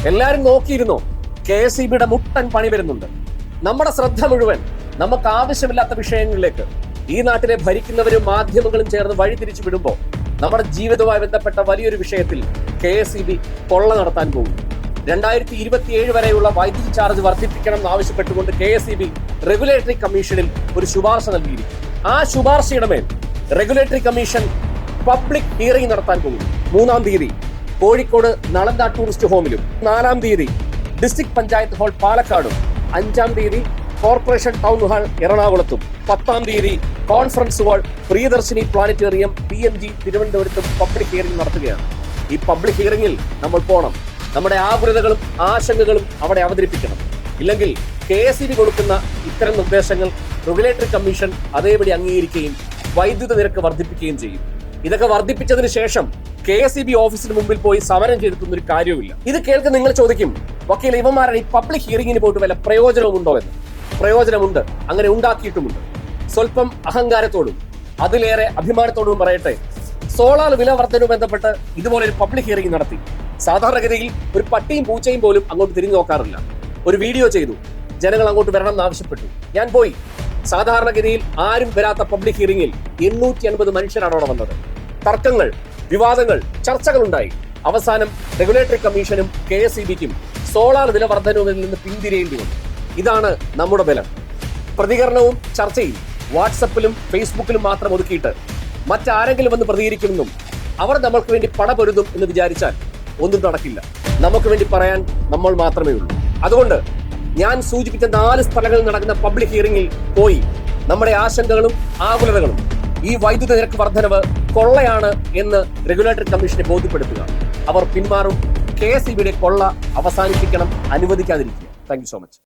എല്ലാരും നോക്കിയിരുന്നോ? KSEBയുടെ മുട്ടൻ പണി വരുന്നുണ്ട്. നമ്മുടെ ശ്രദ്ധ മുഴുവൻ നമുക്ക് ആവശ്യമില്ലാത്ത വിഷയങ്ങളിലേക്ക് ഈ നാട്ടിലെ ഭരിക്കുന്നവരും മാധ്യമങ്ങളും ചേർന്ന് വഴിതിരിച്ചു വിടുമ്പോൾ നമ്മുടെ ജീവിതവുമായി ബന്ധപ്പെട്ട വലിയൊരു വിഷയത്തിൽ KSEB കൊള്ള നടത്താൻ പോകും. 2027 വരെയുള്ള വൈദ്യുതി ചാർജ് വർദ്ധിപ്പിക്കണം എന്നാവശ്യപ്പെട്ടുകൊണ്ട് KSEB റെഗുലേറ്ററി കമ്മീഷനിൽ ഒരു ശുപാർശ നൽകിയിരിക്കും. ആ ശുപാർശയുടെ മേൽ റെഗുലേറ്ററി കമ്മീഷൻ പബ്ലിക് ഹിയറിംഗ് നടത്താൻ പോകും. 3-ാം തീയതി കോഴിക്കോട് നളന്ദ ടൂറിസ്റ്റ് ഹോമിലും, 4-ാം തീയതി ഡിസ്ട്രിക്ട് പഞ്ചായത്ത് ഹാൾ പാലക്കാടും, 5-ാം തീയതി കോർപ്പറേഷൻ ടൗൺ ഹാൾ എറണാകുളത്തും, 10-ാം തീയതി conference hall Priyadarshini planetarium PMG തിരുവനന്തപുരത്തും പബ്ലിക് ഹിയറിംഗ് നടത്തുകയാണ്. ഈ പബ്ലിക് ഹിയറിംഗിൽ നമ്മൾ പോകണം. നമ്മുടെ ആകുലതകളും ആശങ്കകളും അവിടെ അവതരിപ്പിക്കണം. ഇല്ലെങ്കിൽ KSEB കൊടുക്കുന്ന ഇത്തരം നിർദ്ദേശങ്ങൾ റെഗുലേറ്ററി കമ്മീഷൻ അതേപടി അംഗീകരിക്കുകയും വൈദ്യുത നിരക്ക് വർദ്ധിപ്പിക്കുകയും ചെയ്യും. ഇതൊക്കെ വർദ്ധിപ്പിച്ചതിന് ശേഷം KSEB ഓഫീസിന് മുമ്പിൽ പോയി സമരം ചെയ്തിട്ടൊന്നും ഒരു കാര്യവുമില്ല. ഇത് കേൾക്കുന്ന നിങ്ങൾ ചോദിക്കും, വക്കീൽ ഇവന്മാരുടെ ഈ പബ്ലിക് ഹിയറിംഗിന് പോയിട്ട് വല്ല പ്രയോജനമുണ്ടോ എന്ന്. പ്രയോജനമുണ്ട്, അങ്ങനെ ഉണ്ടാക്കിയിട്ടുമുണ്ട്. സ്വല്പം അഹങ്കാരത്തോടും അതിലേറെ അഭിമാനത്തോടും പറയട്ടെ, സോളാർ വില വർധനവും ബന്ധപ്പെട്ട് ഇതുപോലെ ഒരു പബ്ലിക് ഹിയറിംഗ് നടത്തി. സാധാരണഗതിയിൽ ഒരു പട്ടിയും പൂച്ചയും പോലും അങ്ങോട്ട് തിരിഞ്ഞു നോക്കാറില്ല. ഒരു വീഡിയോ ചെയ്തു, ജനങ്ങൾ അങ്ങോട്ട് വരണം എന്ന് ആവശ്യപ്പെട്ടു. ഞാൻ പോയി. സാധാരണഗതിയിൽ ആരും വരാത്ത പബ്ലിക് ഹിയറിംഗിൽ 850 മനുഷ്യരാണ് അവിടെ വന്നത്. തർക്കങ്ങൾ, വിവാദങ്ങൾ, ചർച്ചകൾ ഉണ്ടായി. അവസാനം റെഗുലേറ്ററി കമ്മീഷനും KSEBക്കും സോളാർ വില വർധനവിൽ നിന്ന് പിന്തിരിയേണ്ടി വന്നു. ഇതാണ് നമ്മുടെ ബലം. പ്രതികരണവും ചർച്ചയും വാട്സപ്പിലും ഫേസ്ബുക്കിലും മാത്രം ഒതുക്കിയിട്ട് മറ്റാരെങ്കിലും വന്ന് പ്രതികരിക്കുമെന്നും അവർ നമ്മൾക്ക് വേണ്ടി പടപൊരുതും എന്ന് വിചാരിച്ചാൽ ഒന്നും നടക്കില്ല. നമുക്ക് വേണ്ടി പറയാൻ നമ്മൾ മാത്രമേ ഉള്ളൂ. അതുകൊണ്ട് ഞാൻ സൂചിപ്പിച്ച 4 സ്ഥലങ്ങളിൽ നടക്കുന്ന പബ്ലിക് ഹിയറിംഗിൽ പോയി നമ്മുടെ ആശങ്കകളും ആകുലതകളും ഈ വൈദ്യുത നിരക്ക് വർധനവ് കൊള്ളയാണ് എന്ന് റെഗുലേറ്ററി കമ്മീഷനെ ബോധ്യപ്പെടുത്തുക. അവർ പിന്മാറും. KSEBയുടെ കൊള്ള അവസാനിപ്പിക്കണം, അനുവദിക്കാതിരിക്കുക. Thank you so much.